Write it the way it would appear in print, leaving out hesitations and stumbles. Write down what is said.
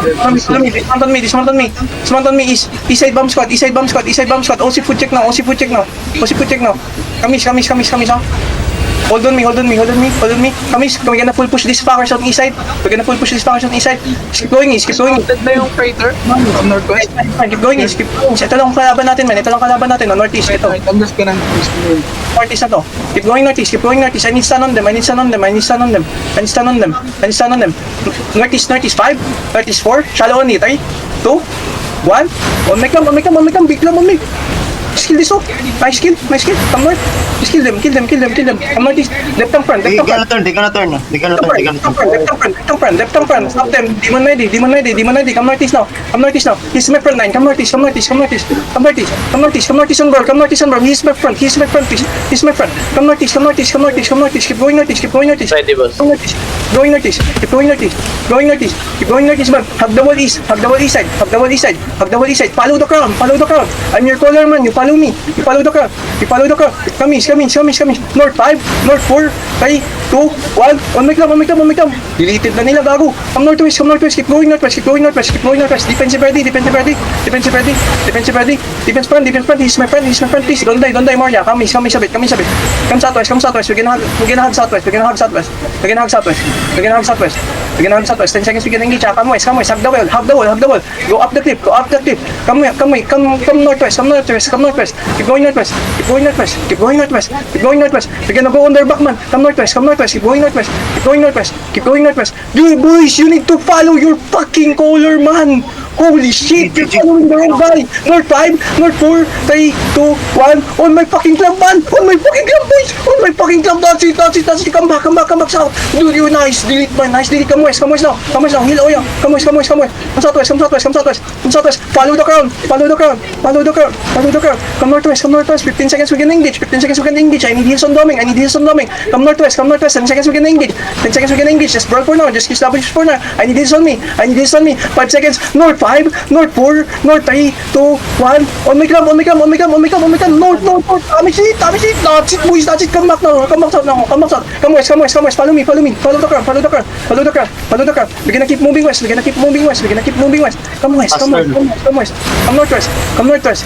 Dismount on me. Dismount on me. East side bomb squad. OC food check now. Kamis, ha? Hold on me. Kamis, we're gonna full push this fuckers on east side. Keep going east. Dead na yung crater. Northwest. Keep going east. Ito lang ang kalaban natin, man. On northeast. Ito. I'm just gonna Northeast na to. Keep going northeast. I need stun on them. Northeast 5, northeast 4. Shallow only. 3, 2, 1. On me come. Big lam on me. Skill this off. Nice kill. Come north. Just kill them. Come northeast. Left ang front. They gonna turn. Left ang front. Stop them. Demon ready. Come northeast now. He's my front line. Come northeast on bro. He's my front. Come northeast. Keep going northeast. Ready, boss. Going northeast, man. Hug the wall east side. Follow the crowd. I'm your caller, man. You follow me. You follow the crowd. Come. North 5, North 4, 3, 2, 1. On my club. Deleted na nila, gago. Come northwest. Keep going northwest. Defensive ready. Defense front. He's my friend. Please, don't die, Maria. Come sabit. Come southwest. We're gonna hug southwest. 10 seconds, we can engage. Come west. Hug the wall. Go up the cliff. Come northwest. Keep going northwest. We're gonna go on their back, man. Come northwest. Keep going northwest. You boys, you need to follow your fucking caller, man. Holy shit, you're following the wrong guy. North 5, North 4, 3, 2, 1. On my fucking club, man. Boys. That's it. Come back south. Dude, you're nice. Delete. Come west now. Heal Oya. Come west. Come southwest. Follow the crowd. Come northwest. 15 seconds, we can engage. I need heals on doming. Come northwest. 10 seconds, we can engage. Just brawl for now. Just establish for now. I need heals on me. 5 seconds. North 5, North 4, North 3, 2, 1. On my club. North. Damage it. That's it, boys. Come back now. Come south. Come west. Follow me. Follow the crowd. We're gonna keep moving west. Come west. Come northwest.